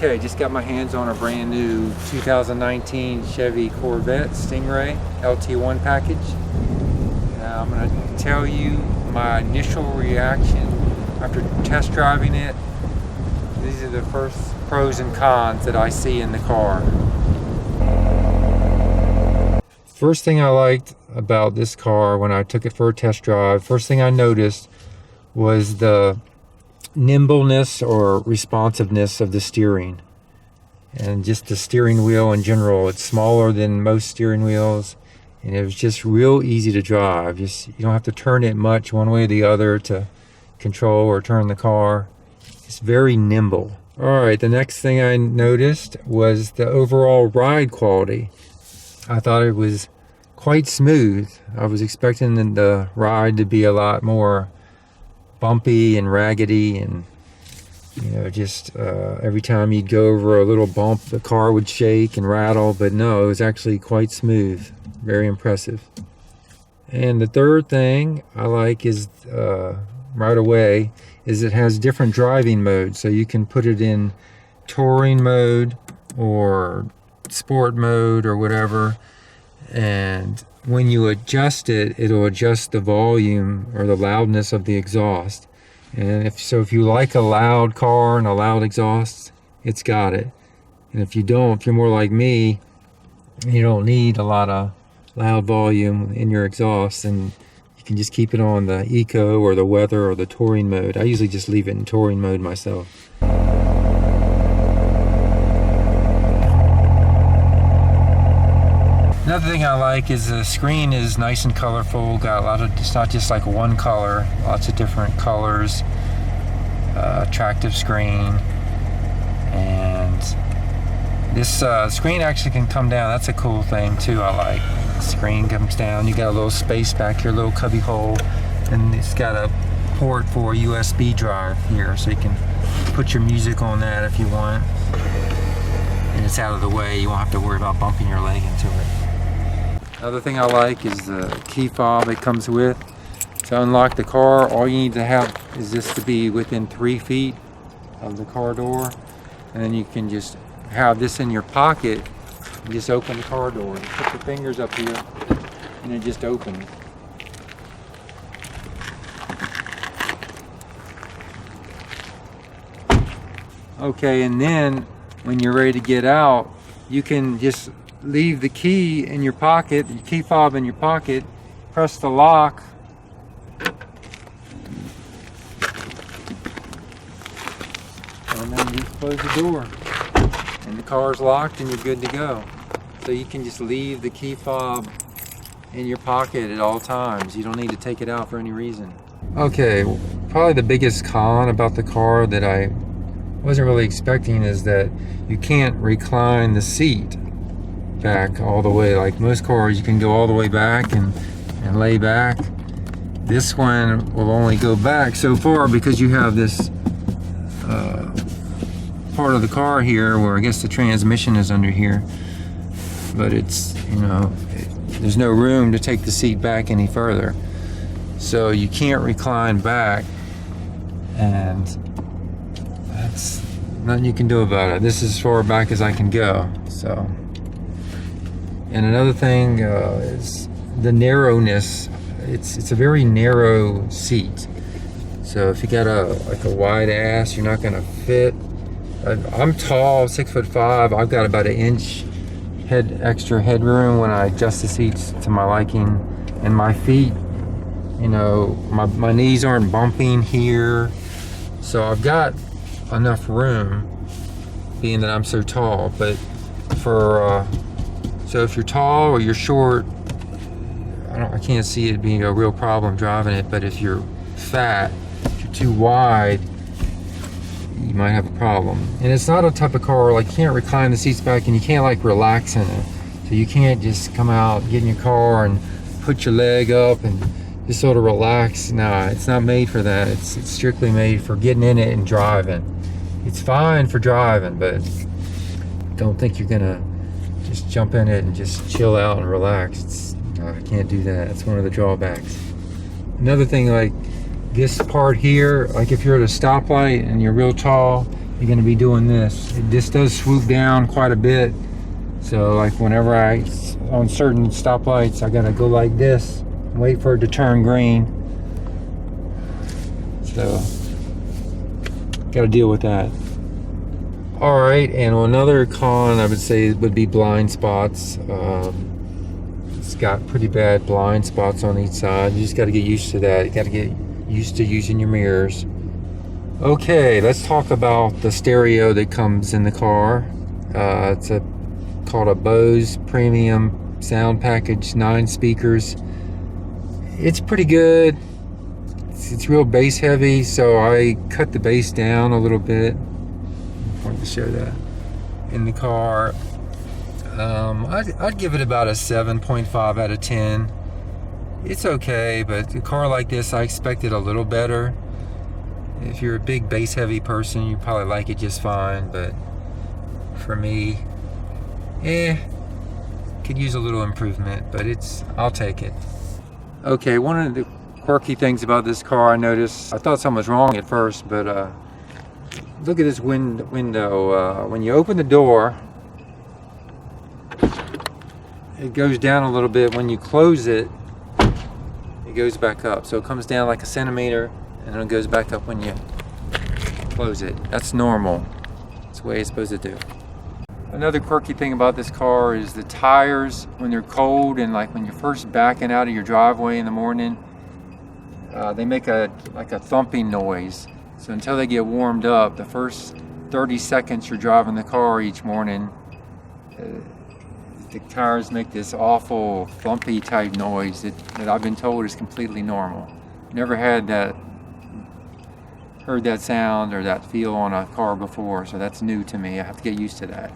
Okay, just got my hands on a brand new 2019 Chevy Corvette Stingray LT1 package. Now I'm going to tell you my initial reaction after test driving it. These are the first pros and cons that I see in the car. First thing I liked about this car when I took it for a test drive, first thing I noticed was the nimbleness or responsiveness of the steering, and just the steering wheel in general. It's smaller than most steering wheels, and it was just real easy to drive. You don't have to turn it much one way or the other to control or turn the car. It's very nimble. All right, the next thing I noticed was the overall ride quality. I thought it was quite smooth. I was expecting the ride to be a lot more bumpy and raggedy, and just every time you'd go over a little bump the car would shake and rattle, but no, it was actually quite smooth. Very impressive. And the third thing I like is right away is it has different driving modes, so you can put it in touring mode or sport mode or whatever, and when you adjust it, it'll adjust the volume or the loudness of the exhaust. And if you like a loud car and a loud exhaust, it's got it. And if you don't, if you're more like me, you don't need a lot of loud volume in your exhaust, and you can just keep it on the eco or the weather or the touring mode. I usually just leave it in touring mode myself. Another thing I like is the screen is nice and colorful. Got a lot of, it's not just like one color, lots of different colors. Attractive screen. And this screen actually can come down. That's a cool thing too, I like. The screen comes down, you got a little space back here, a little cubby hole, and it's got a port for a USB drive here, so you can put your music on that if you want. And it's out of the way, you won't have to worry about bumping your leg into it. Another thing I like is the key fob it comes with. To unlock the car, all you need to have is this to be within 3 feet of the car door, and then you can just have this in your pocket and just open the car door. You put your fingers up here and it just opens. Okay, and then when you're ready to get out, you can just leave the key in your pocket, your key fob in your pocket, press the lock, and then just close the door. And the car's locked and you're good to go. So you can just leave the key fob in your pocket at all times. You don't need to take it out for any reason. Okay, probably the biggest con about the car that I wasn't really expecting is that you can't recline the seat back all the way. Like most cars, you can go all the way back and lay back. This one will only go back so far because you have this part of the car here where I guess the transmission is under here, but it's, there's no room to take the seat back any further, so you can't recline back, and that's nothing you can do about it. This is as far back as I can go. So, and another thing is the narrowness. It's a very narrow seat, so if you got a wide ass, you're not gonna fit. I'm tall, 6'5". I've got about 1 inch extra headroom when I adjust the seats to my liking, and my feet, my knees aren't bumping here, so I've got enough room, being that I'm so tall. But so if you're tall or you're short, I can't see it being a real problem driving it. But if you're fat, if you're too wide, you might have a problem. And it's not a type of car, like you can't recline the seats back and you can't like relax in it. So you can't just come out, get in your car and put your leg up and just sort of relax. Nah, it's not made for that. It's strictly made for getting in it and driving. It's fine for driving, but don't think you're gonna just jump in it and just chill out and relax. I can't do that. It's one of the drawbacks. Another thing, like this part here, like if you're at a stoplight and you're real tall, you're going to be doing this. This does swoop down quite a bit. So like whenever on certain stoplights, I got to go like this, wait for it to turn green. So got to deal with that. All right, and another con I would say would be blind spots. It's got pretty bad blind spots on each side. You just got to get used to that. You got to get used to using your mirrors. Okay, let's talk about the stereo that comes in the car. It's called a Bose Premium Sound Package, 9 speakers. It's pretty good. It's real bass heavy, so I cut the bass down a little bit. I wanted to show that in the car. I'd give it about a 7.5 out of 10. It's okay, but a car like this, I expected a little better. If you're a big bass heavy person, you probably like it just fine, but for me, could use a little improvement, but I'll take it. Okay, one of the quirky things about this car I noticed, I thought something was wrong at first, but look at this window. When you open the door, it goes down a little bit. When you close it, it goes back up. So it comes down like a centimeter, and then it goes back up when you close it. That's normal. That's the way it's supposed to do. Another quirky thing about this car is the tires, when they're cold and like when you're first backing out of your driveway in the morning, they make like a thumping noise. So until they get warmed up, the first 30 seconds you're driving the car each morning, the tires make this awful thumpy type noise that I've been told is completely normal. Never heard that sound or that feel on a car before, so that's new to me. I have to get used to that.